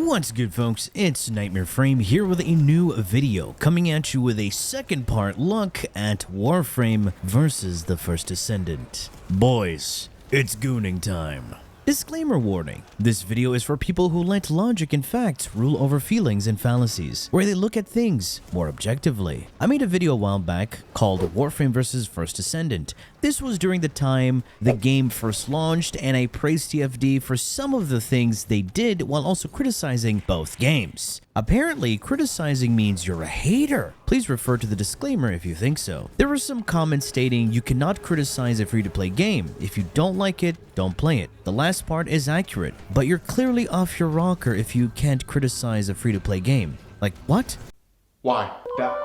What's good, folks? It's Nightmare Frame here with a new video, coming at you with a second part look at Warframe versus the First Descendant. Boys, it's gooning time. Disclaimer warning. This video is for people who let logic and facts rule over feelings and fallacies, where they look at things more objectively. I made a video a while back called Warframe vs. First Descendant. This was during the time the game first launched, and I praised TFD for some of the things they did while also criticizing both games. Apparently, criticizing means you're a hater. Please refer to the disclaimer if you think so. There were some comments stating you cannot criticize a free-to-play game. If you don't like it, don't play it. The last part is accurate, but you're clearly off your rocker if you can't criticize a free-to-play game. Like, what? Why? That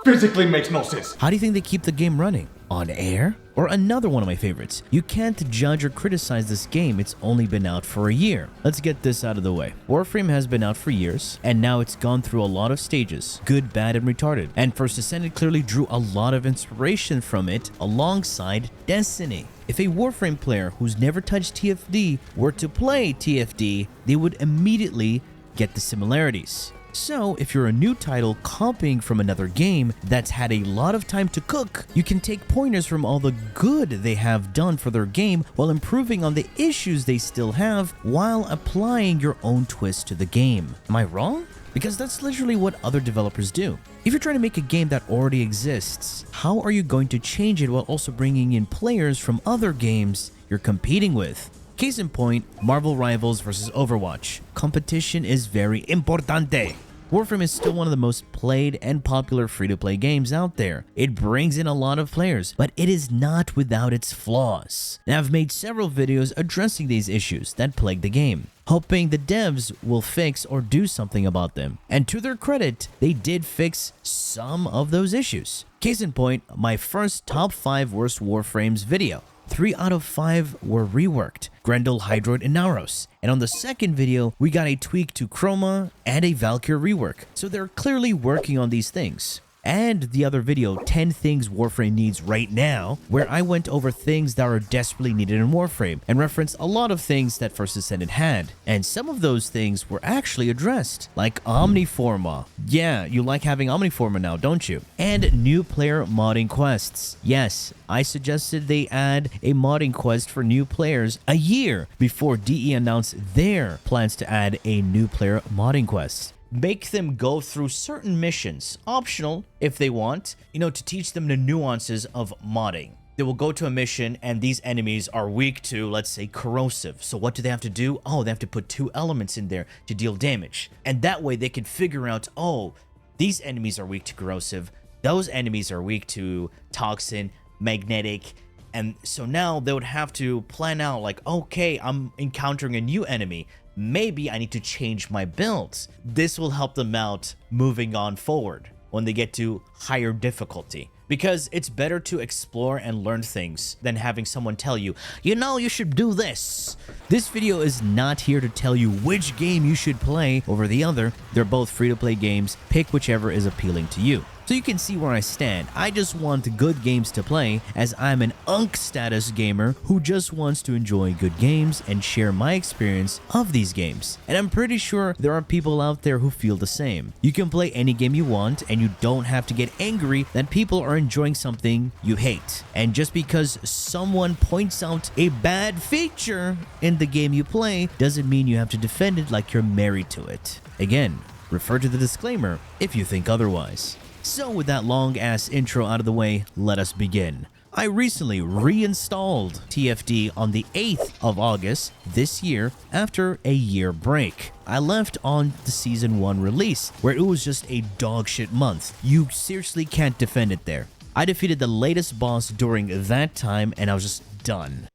physically makes no sense. How do you think they keep the game running? On air? Or another one of my favorites. You can't judge or criticize this game, it's only been out for a year. Let's get this out of the way. Warframe has been out for years, and now it's gone through a lot of stages. Good, bad, and retarded. And First Descendant clearly drew a lot of inspiration from it alongside Destiny. If a Warframe player who's never touched TFD were to play TFD, they would immediately get the similarities. So, if you're a new title copying from another game that's had a lot of time to cook, you can take pointers from all the good they have done for their game while improving on the issues they still have while applying your own twist to the game. Am I wrong? Because that's literally what other developers do. If you're trying to make a game that already exists, how are you going to change it while also bringing in players from other games you're competing with? Case in point, Marvel Rivals versus Overwatch. Competition is very importante. Warframe is still one of the most played and popular free-to-play games out there. It brings in a lot of players, but it is not without its flaws. And I've made several videos addressing these issues that plague the game, hoping the devs will fix or do something about them. And to their credit, they did fix some of those issues. Case in point, my first top 5 worst Warframes video. 3 out of 5 were reworked, Grendel, Hydroid, and Naros. And on the second video, we got a tweak to Chroma and a Valkyr rework. So they're clearly working on these things. And the other video, 10 things Warframe needs right now, where I went over things that are desperately needed in Warframe and referenced a lot of things that First Descendant had. And some of those things were actually addressed, like Omniforma. Yeah, you like having Omniforma now, don't you? And new player modding quests. Yes, I suggested they add a modding quest for new players a year before DE announced their plans to add a new player modding quest. Make them go through certain missions, optional if they want, to teach them the nuances of modding. They will go to a mission and these enemies are weak to, let's say, corrosive. So what do they have to do? Oh, they have to put 2 elements in there to deal damage. And that way they can figure out, oh, these enemies are weak to corrosive, those enemies are weak to toxin, magnetic. And so now they would have to plan out like, okay, I'm encountering a new enemy. Maybe I need to change my builds. This will help them out moving on forward when they get to higher difficulty. Because it's better to explore and learn things than having someone tell you, you should do this. This video is not here to tell you which game you should play over the other. They're both free-to-play games. Pick whichever is appealing to you. So you can see where I stand. I just want good games to play, as I'm an UNC status gamer who just wants to enjoy good games and share my experience of these games. And I'm pretty sure there are people out there who feel the same. You can play any game you want, and you don't have to get angry that people are enjoying something you hate. And just because someone points out a bad feature in the game you play doesn't mean you have to defend it like you're married to it. Again, refer to the disclaimer if you think otherwise. So with that long-ass intro out of the way, let us begin. I recently reinstalled TFD on the 8th of August this year after a year break. I left on the Season 1 release, where it was just a dogshit month. You seriously can't defend it there. I defeated the latest boss during that time, and I was just done.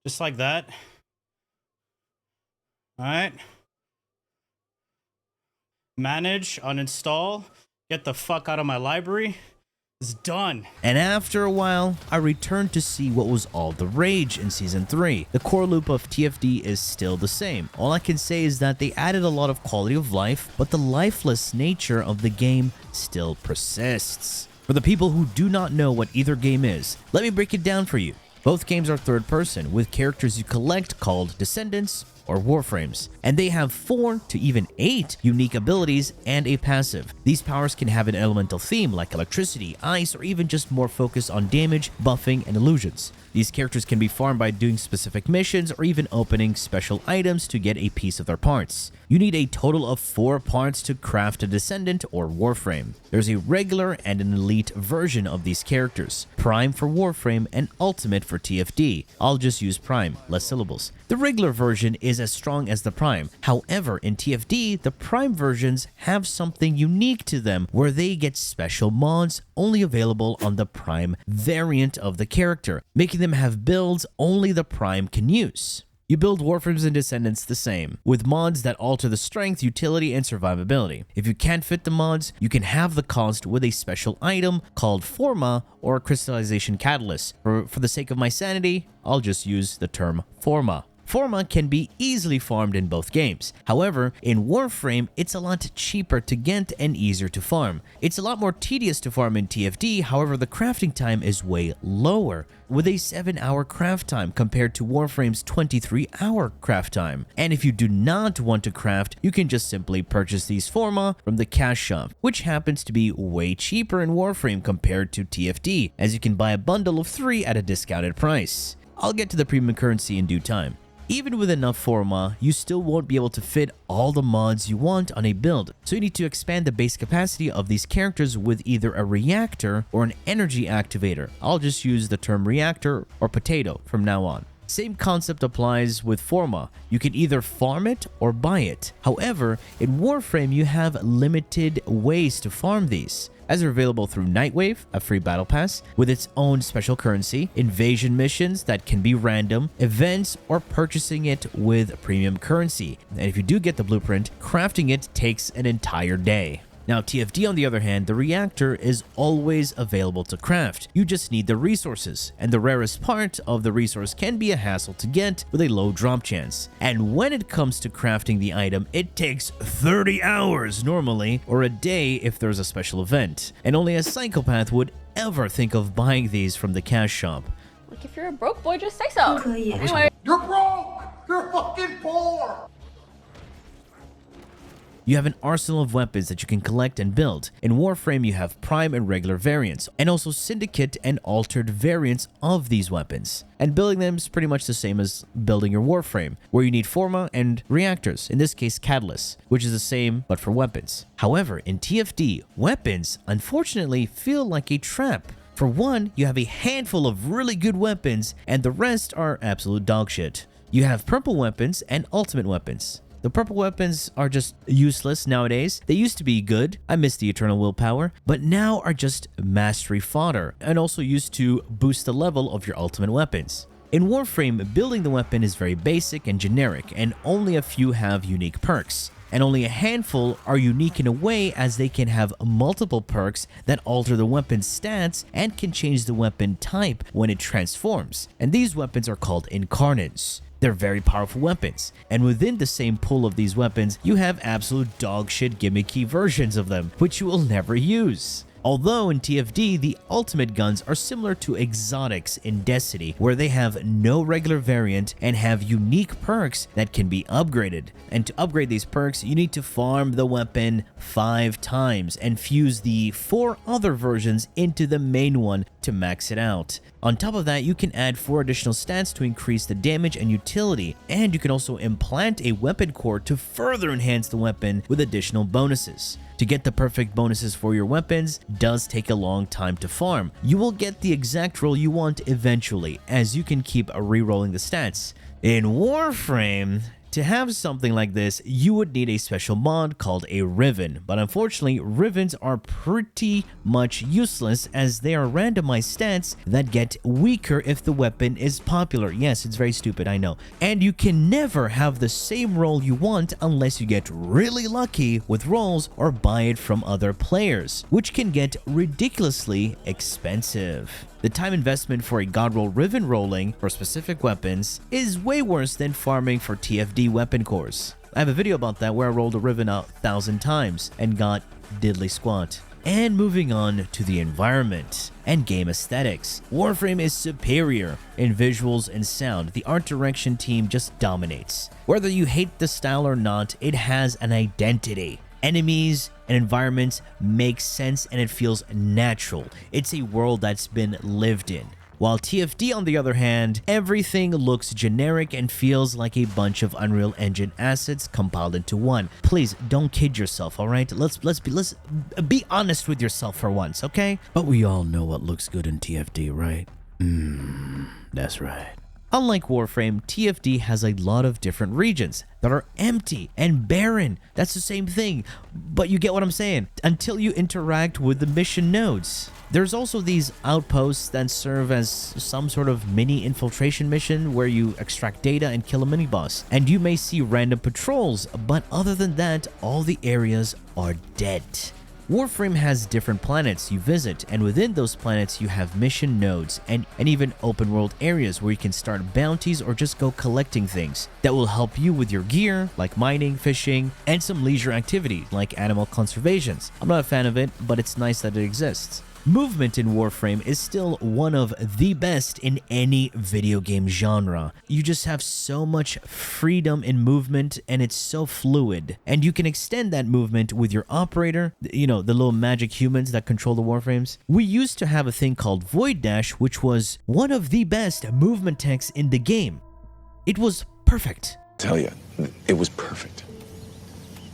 Just like that. Alright. Manage, uninstall. Get the fuck out of my library. It's done. And after a while, I returned to see what was all the rage in Season 3. The core loop of TFD is still the same. All I can say is that they added a lot of quality of life, but the lifeless nature of the game still persists. For the people who do not know what either game is, let me break it down for you. Both games are third person, with characters you collect called Descendants or Warframes, and they have 4 to even 8 unique abilities and a passive. These powers can have an elemental theme like electricity, ice, or even just more focus on damage, buffing, and illusions. These characters can be farmed by doing specific missions or even opening special items to get a piece of their parts. You need a total of 4 parts to craft a Descendant or Warframe. There's a regular and an elite version of these characters, Prime for Warframe and Ultimate for TFD. I'll just use Prime, less syllables. The regular version is as strong as the Prime. However, in TFD, the Prime versions have something unique to them where they get special mods only available on the Prime variant of the character, making them have builds only the Prime can use. You build Warframes and Descendants the same, with mods that alter the strength, utility, and survivability. If you can't fit the mods, you can have the cost with a special item called Forma or Crystallization Catalyst. For the sake of my sanity, I'll just use the term Forma. Forma can be easily farmed in both games. However, in Warframe, it's a lot cheaper to get and easier to farm. It's a lot more tedious to farm in TFD, however, the crafting time is way lower, with a 7-hour craft time compared to Warframe's 23-hour craft time. And if you do not want to craft, you can just simply purchase these Forma from the cash shop, which happens to be way cheaper in Warframe compared to TFD, as you can buy a bundle of 3 at a discounted price. I'll get to the premium currency in due time. Even with enough Forma, you still won't be able to fit all the mods you want on a build, so you need to expand the base capacity of these characters with either a reactor or an energy activator. I'll just use the term reactor or potato from now on. Same concept applies with Forma. You can either farm it or buy it. However, in Warframe, you have limited ways to farm these, as they're available through Nightwave, a free battle pass with its own special currency, invasion missions that can be random, events, or purchasing it with premium currency. And if you do get the blueprint, crafting it takes an entire day. Now, TFD on the other hand, the reactor is always available to craft. You just need the resources, and the rarest part of the resource can be a hassle to get with a low drop chance. And when it comes to crafting the item, it takes 30 hours normally, or a day if there's a special event. And only a psychopath would ever think of buying these from the cash shop. Like, if you're a broke boy, just say so. Anyway. You're broke! You're fucking poor! You have an arsenal of weapons that you can collect and build. In Warframe, you have Prime and regular variants, and also Syndicate and altered variants of these weapons. And building them is pretty much the same as building your Warframe, where you need Forma and reactors, in this case Catalyst, which is the same but for weapons. However, in TFD, weapons unfortunately feel like a trap. For one, you have a handful of really good weapons, and the rest are absolute dog shit. You have purple weapons and ultimate weapons. The purple weapons are just useless nowadays. They used to be good, I miss the eternal willpower, but now are just mastery fodder, and also used to boost the level of your ultimate weapons. In Warframe, building the weapon is very basic and generic, and only a few have unique perks. And only a handful are unique in a way as they can have multiple perks that alter the weapon's stats and can change the weapon type when it transforms. And these weapons are called incarnates. They're very powerful weapons, and within the same pool of these weapons, you have absolute dogshit gimmicky versions of them, which you will never use. Although in TFD, the ultimate guns are similar to exotics in Destiny, where they have no regular variant and have unique perks that can be upgraded. And to upgrade these perks, you need to farm the weapon 5 times and fuse the 4 other versions into the main one to max it out. On top of that, you can add 4 additional stats to increase the damage and utility, and you can also implant a weapon core to further enhance the weapon with additional bonuses. To get the perfect bonuses for your weapons does take a long time to farm. You will get the exact roll you want eventually, as you can keep re-rolling the stats. In Warframe, to have something like this, you would need a special mod called a Riven, but unfortunately, Rivens are pretty much useless as they are randomized stats that get weaker if the weapon is popular. Yes, it's very stupid, I know. And you can never have the same roll you want unless you get really lucky with rolls or buy it from other players, which can get ridiculously expensive. The time investment for a god roll Riven rolling for specific weapons is way worse than farming for TFD weapon cores. I have a video about that where I rolled a Riven out 1,000 times and got diddly squat. And moving on to the environment and game aesthetics. Warframe is superior in visuals and sound. The art direction team just dominates. Whether you hate the style or not, it has an identity. Enemies and environments make sense and it feels natural. It's a world that's been lived in. While TFD, on the other hand, everything looks generic and feels like a bunch of Unreal Engine assets compiled into one. Please don't kid yourself, all right? Let's be honest with yourself for once, okay? But we all know what looks good in TFD, right? That's right. Unlike Warframe, TFD has a lot of different regions that are empty and barren. That's the same thing, but you get what I'm saying. Until you interact with the mission nodes. There's also these outposts that serve as some sort of mini infiltration mission where you extract data and kill a mini-boss. And you may see random patrols, but other than that, all the areas are dead. Warframe has different planets you visit, and within those planets you have mission nodes and even open world areas where you can start bounties or just go collecting things that will help you with your gear, like mining, fishing, and some leisure activity like animal conservations. I'm not a fan of it, but it's nice that it exists. Movement in Warframe is still one of the best in any video game genre. You just have so much freedom in movement and it's so fluid. And you can extend that movement with your operator, you know, the little magic humans that control the Warframes. We used to have a thing called Void Dash, which was one of the best movement techs in the game. It was perfect. Tell you, it was perfect.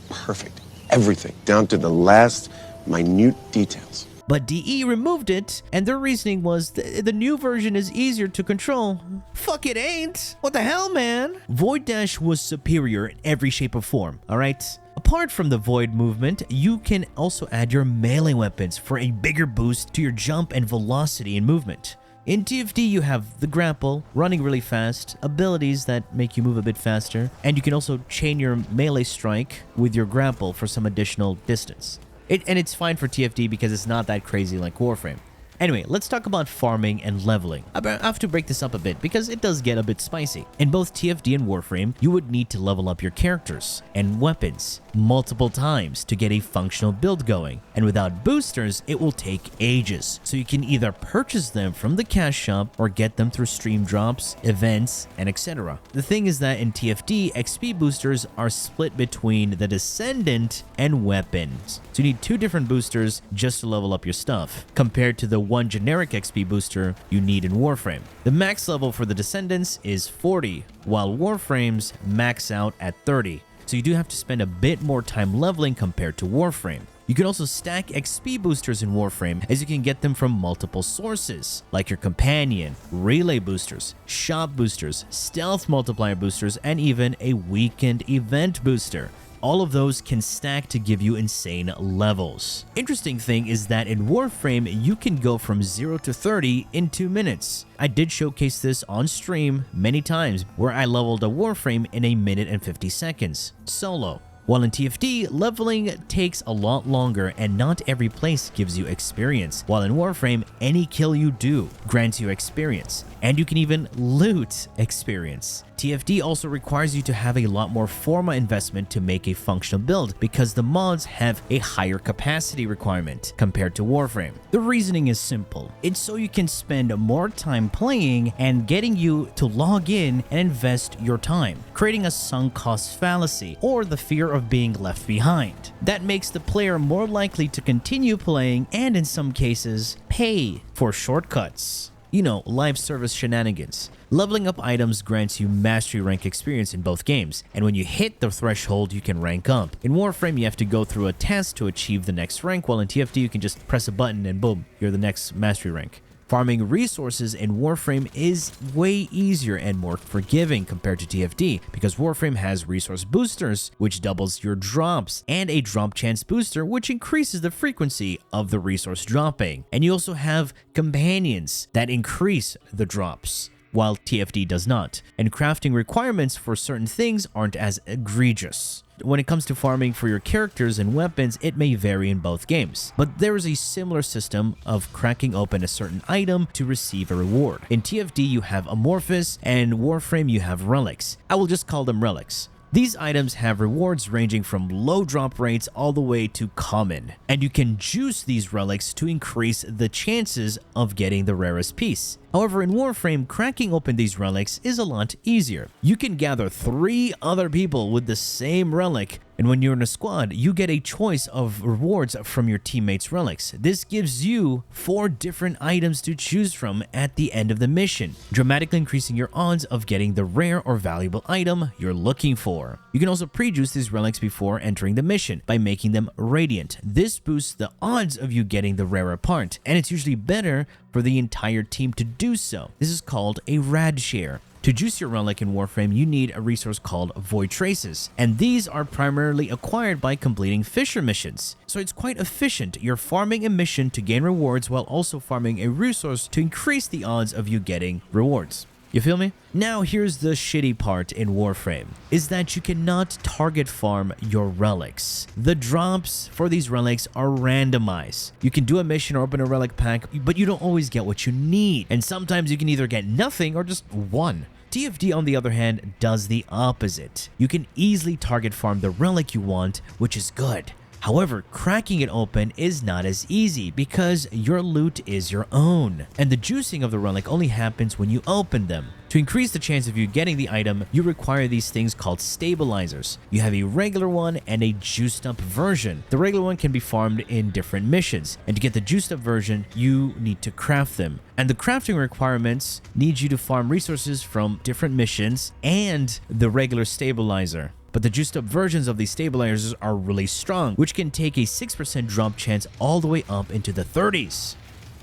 Perfect. Everything, down to the last minute details. But DE removed it, and their reasoning was the new version is easier to control. Fuck, it ain't. What the hell, man? Void Dash was superior in every shape or form, alright? Apart from the Void movement, you can also add your melee weapons for a bigger boost to your jump and velocity in movement. In TFD, you have the grapple, running really fast, abilities that make you move a bit faster, and you can also chain your melee strike with your grapple for some additional distance. And it's fine for TFD because it's not that crazy like Warframe. Anyway, let's talk about farming and leveling. I have to break this up a bit because it does get a bit spicy. In both TFD and Warframe, you would need to level up your characters and weapons multiple times to get a functional build going. And without boosters, it will take ages. So you can either purchase them from the cash shop or get them through stream drops, events, and etc. The thing is that in TFD, XP boosters are split between the Descendant and weapons. So you need two different boosters just to level up your stuff, compared to the one generic XP booster you need in Warframe. The max level for the Descendants is 40, while Warframes max out at 30. So you do have to spend a bit more time leveling compared to Warframe. You can also stack XP boosters in Warframe as you can get them from multiple sources, like your companion, relay boosters, shop boosters, stealth multiplier boosters, and even a weekend event booster. All of those can stack to give you insane levels. Interesting thing is that in Warframe, you can go from 0 to 30 in 2 minutes. I did showcase this on stream many times where I leveled a Warframe in 1 minute and 50 seconds, solo. While in TFD, leveling takes a lot longer and not every place gives you experience, while in Warframe, any kill you do grants you experience, and you can even loot experience. TFD also requires you to have a lot more Forma investment to make a functional build because the mods have a higher capacity requirement compared to Warframe. The reasoning is simple. It's so you can spend more time playing and getting you to log in and invest your time, creating a sunk cost fallacy or the fear of being left behind. That makes the player more likely to continue playing and in some cases pay for shortcuts. You know, live service shenanigans. Leveling up items grants you mastery rank experience in both games, and when you hit the threshold, you can rank up. In Warframe, you have to go through a test to achieve the next rank, while in TFD, you can just press a button and boom, you're the next mastery rank. Farming resources in Warframe is way easier and more forgiving compared to TFD because Warframe has resource boosters, which doubles your drops, and a drop chance booster, which increases the frequency of the resource dropping. And you also have companions that increase the drops, while TFD does not. And crafting requirements for certain things aren't as egregious. When it comes to farming for your characters and weapons, it may vary in both games, but there is a similar system of cracking open a certain item to receive a reward. In TFD, you have Amorphous, and Warframe, you have Relics. I will just call them Relics. These items have rewards ranging from low drop rates all the way to common, and you can juice these relics to increase the chances of getting the rarest piece. However, in Warframe, cracking open these relics is a lot easier. You can gather 3 other people with the same relic, and when you're in a squad, you get a choice of rewards from your teammates' relics. This gives you 4 different items to choose from at the end of the mission, dramatically increasing your odds of getting the rare or valuable item you're looking for. You can also pre-juice these relics before entering the mission by making them radiant. This boosts the odds of you getting the rarer part, and it's usually better for the entire team to do so. This is called a rad share. To juice your relic in Warframe, you need a resource called Void Traces, and these are primarily acquired by completing Fisher missions. So it's quite efficient. You're farming a mission to gain rewards while also farming a resource to increase the odds of you getting rewards. You feel me? Now here's the shitty part in Warframe, is that you cannot target farm your relics. The drops for these relics are randomized. You can do a mission or open a relic pack, but you don't always get what you need. And sometimes you can either get nothing or just 1. TFD, on the other hand, does the opposite. You can easily target farm the relic you want, which is good. However, cracking it open is not as easy because your loot is your own, and the juicing of the relic only happens when you open them. To increase the chance of you getting the item, you require these things called stabilizers. You have a regular one and a juiced up version. The regular one can be farmed in different missions, and to get the juiced up version, you need to craft them. And the crafting requirements need you to farm resources from different missions and the regular stabilizer. But the juiced up versions of these stabilizers are really strong, which can take a 6% drop chance all the way up into the 30s.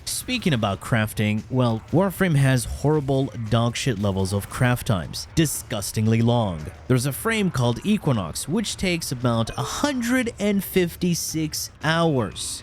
Speaking about crafting, well, Warframe has horrible dogshit levels of craft times, disgustingly long. There's a frame called Equinox, which takes about 156 hours.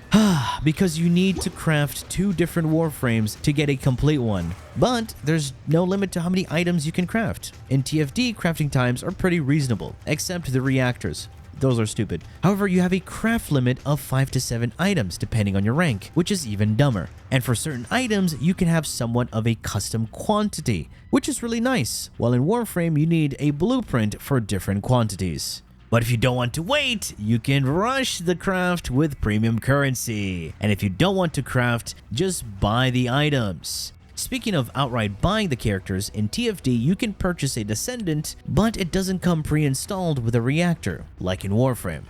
Because you need to craft 2 different Warframes to get a complete one. But there's no limit to how many items you can craft. In TFD, crafting times are pretty reasonable, except the reactors. Those are stupid. However, you have a craft limit of 5 to 7 items depending on your rank, which is even dumber. And for certain items, you can have somewhat of a custom quantity, which is really nice. While in Warframe, you need a blueprint for different quantities. But if you don't want to wait, you can rush the craft with premium currency. And if you don't want to craft, just buy the items. Speaking of outright buying the characters, in TFD you can purchase a Descendant, but it doesn't come pre-installed with a reactor, like in Warframe.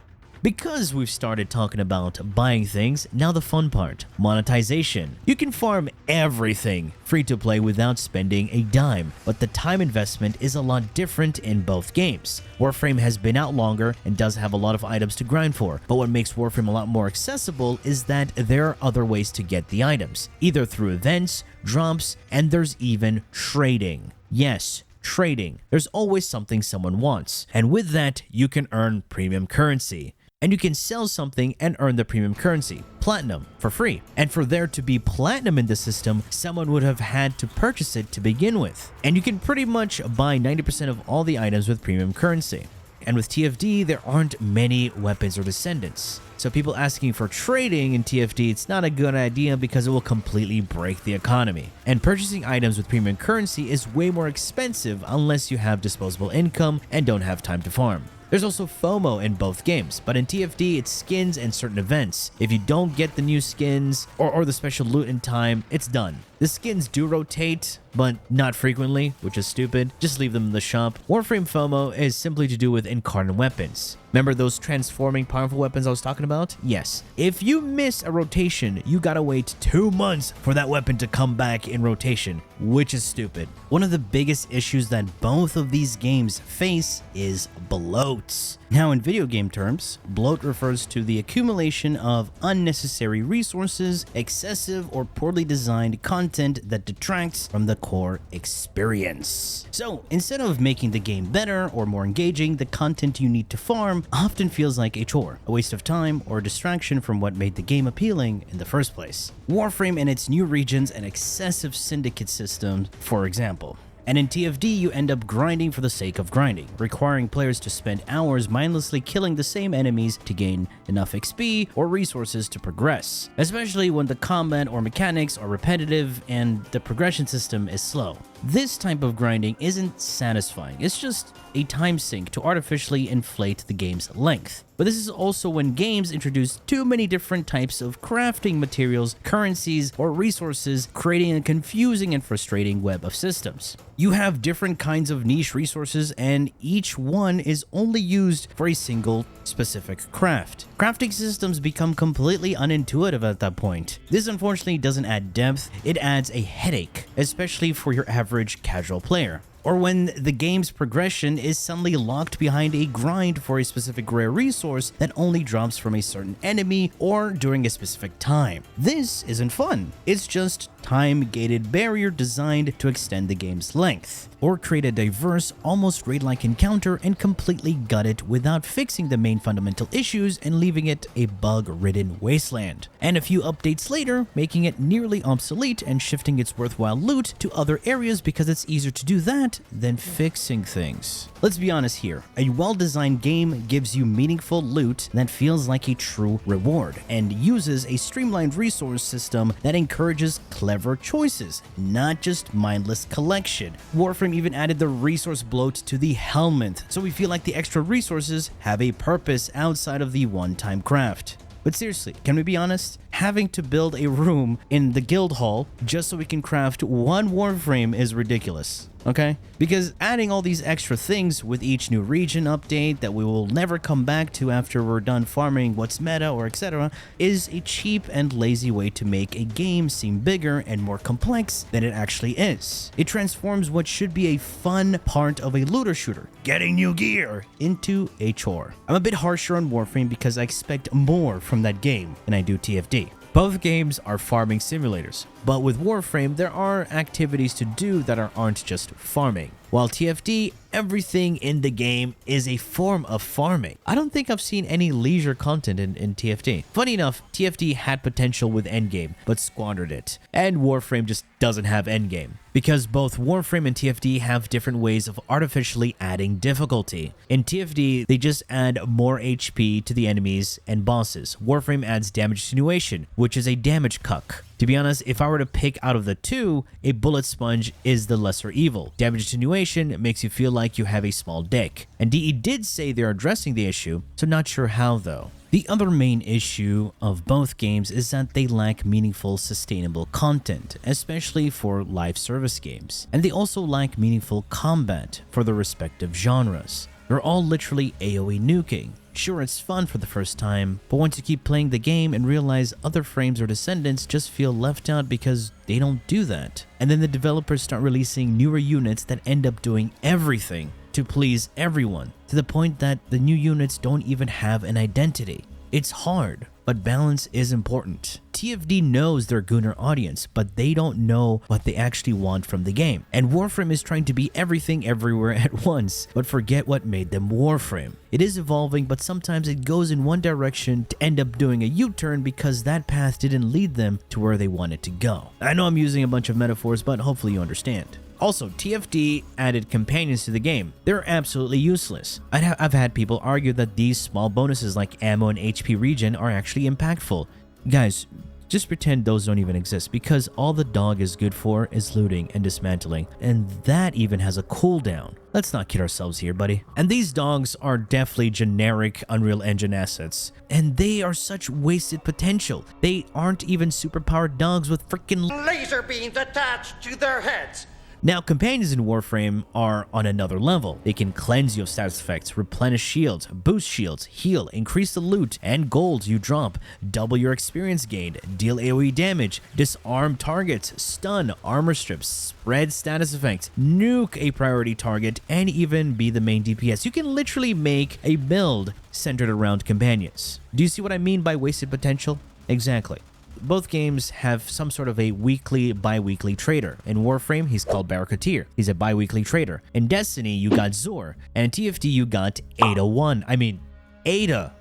Because we've started talking about buying things, now the fun part, monetization. You can farm everything free to play without spending a dime, but the time investment is a lot different in both games. Warframe has been out longer and does have a lot of items to grind for, but what makes Warframe a lot more accessible is that there are other ways to get the items, either through events, drops, and there's even trading. Yes, trading. There's always something someone wants, and with that, you can earn premium currency. And you can sell something and earn the premium currency, platinum, for free. And for there to be platinum in the system, someone would have had to purchase it to begin with. And you can pretty much buy 90% of all the items with premium currency. And with TFD, there aren't many weapons or descendants. So people asking for trading in TFD, it's not a good idea because it will completely break the economy. And purchasing items with premium currency is way more expensive unless you have disposable income and don't have time to farm. There's also FOMO in both games, but in TFD it's skins and certain events. If you don't get the new skins or the special loot in time, it's done. The skins do rotate, but not frequently, which is stupid. Just leave them in the shop. Warframe FOMO is simply to do with incarnate weapons. Remember those transforming powerful weapons I was talking about? Yes. If you miss a rotation, you gotta wait 2 months for that weapon to come back in rotation, which is stupid. One of the biggest issues that both of these games face is bloats. Now, in video game terms, bloat refers to the accumulation of unnecessary resources, excessive or poorly designed content that detracts from the core experience. So, instead of making the game better or more engaging, the content you need to farm often feels like a chore, a waste of time, or a distraction from what made the game appealing in the first place. Warframe and its new regions and excessive syndicate systems, for example. And in TFD, you end up grinding for the sake of grinding, requiring players to spend hours mindlessly killing the same enemies to gain enough XP or resources to progress, especially when the combat or mechanics are repetitive and the progression system is slow. This type of grinding isn't satisfying, it's just a time sink to artificially inflate the game's length. But this is also when games introduce too many different types of crafting materials, currencies, or resources, creating a confusing and frustrating web of systems. You have different kinds of niche resources, and each one is only used for a single specific craft. Crafting systems become completely unintuitive at that point. This unfortunately doesn't add depth, it adds a headache, especially for your average casual player. Or when the game's progression is suddenly locked behind a grind for a specific rare resource that only drops from a certain enemy or during a specific time. This isn't fun. It's just time-gated barrier designed to extend the game's length, or create a diverse, almost raid-like encounter and completely gut it without fixing the main fundamental issues and leaving it a bug-ridden wasteland. And a few updates later, making it nearly obsolete and shifting its worthwhile loot to other areas because it's easier to do that than fixing things. Let's be honest here, a well-designed game gives you meaningful loot that feels like a true reward and uses a streamlined resource system that encourages clever choices, not just mindless collection. Warframe even added the resource bloat to the helmet, so we feel like the extra resources have a purpose outside of the one-time craft. But seriously, can we be honest? Having to build a room in the guild hall just so we can craft one Warframe is ridiculous, okay? Because adding all these extra things with each new region update that we will never come back to after we're done farming what's meta or etc. is a cheap and lazy way to make a game seem bigger and more complex than it actually is. It transforms what should be a fun part of a looter shooter, getting new gear, into a chore. I'm a bit harsher on Warframe because I expect more from that game than I do TFD. Both games are farming simulators, but with Warframe there are activities to do that aren't just farming. While TFD, everything in the game is a form of farming. I don't think I've seen any leisure content in TFD. Funny enough, TFD had potential with Endgame, but squandered it. And Warframe just doesn't have Endgame, because both Warframe and TFD have different ways of artificially adding difficulty. In TFD, they just add more HP to the enemies and bosses. Warframe adds damage attenuation, which is a damage cuck. To be honest, if I were to pick out of the two, a bullet sponge is the lesser evil. Damage attenuation makes you feel like you have a small dick. And DE did say they're addressing the issue, so not sure how though. The other main issue of both games is that they lack meaningful, sustainable content, especially for live service games. And they also lack meaningful combat for the respective genres. They're all literally AoE nuking. Sure, it's fun for the first time, but once you keep playing the game and realize other frames or descendants just feel left out because they don't do that. And then the developers start releasing newer units that end up doing everything to please everyone, to the point that the new units don't even have an identity. It's hard, but balance is important. TFD knows their Gunner audience, but they don't know what they actually want from the game. And Warframe is trying to be everything everywhere at once, but forget what made them Warframe. It is evolving, but sometimes it goes in one direction to end up doing a U-turn because that path didn't lead them to where they wanted to go. I know I'm using a bunch of metaphors, but hopefully you understand. Also, TFD added companions to the game. They're absolutely useless. I've had people argue that these small bonuses like ammo and HP regen are actually impactful. Guys, just pretend those don't even exist, because all the dog is good for is looting and dismantling, and that even has a cooldown. Let's not kid ourselves here, buddy. And these dogs are definitely generic Unreal Engine assets, and they are such wasted potential. They aren't even superpowered dogs with freaking laser beams attached to their heads. Now, companions in Warframe are on another level. They can cleanse you of status effects, replenish shields, boost shields, heal, increase the loot and gold you drop, double your experience gained, deal AoE damage, disarm targets, stun, armor strips, spread status effects, nuke a priority target, and even be the main DPS. You can literally make a build centered around companions. Do you see what I mean by wasted potential? Exactly. Both games have some sort of a weekly, bi-weekly trader. In Warframe, he's called Barracuteer. He's a bi-weekly trader. In Destiny, you got Zor. And in TFD, you got Ada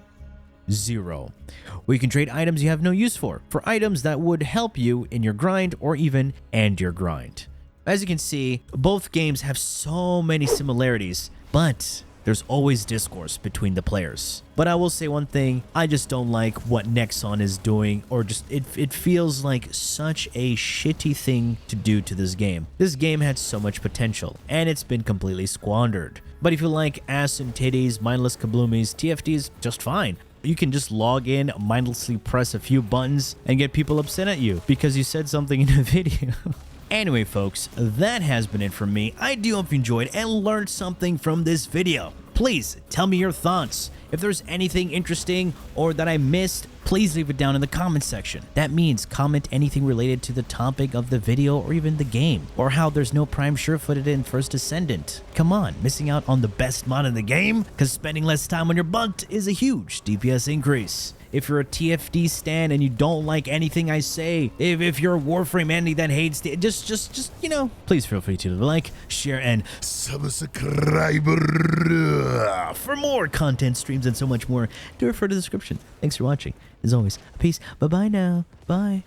0. Where you can trade items you have no use for items that would help you in your grind or even end your grind. As you can see, both games have so many similarities, but There's always discourse between the players. But I will say one thing, I just don't like what Nexon is doing, or just it feels like such a shitty thing to do to this game. This game had so much potential, and it's been completely squandered. But if you like ass and titties, mindless kabloomies, TFD is just fine. You can just log in, mindlessly press a few buttons, and get people upset at you because you said something in a video. Anyway, folks, that has been it from me. I do hope you enjoyed and learned something from this video. Please tell me your thoughts. If there's anything interesting or that I missed, please leave it down in the comment section. That means comment anything related to the topic of the video or even the game, or how there's no prime sure-footed in First Descendant. Come on, missing out on the best mod in the game? Because spending less time on your butt is a huge DPS increase. If you're a TFD stan and you don't like anything I say, if you're a Warframe Andy that hates just you know, please feel free to like, share, and subscribe for more content, streams, and so much more. Do refer to the description. Thanks for watching. As always, peace. Bye-bye now. Bye.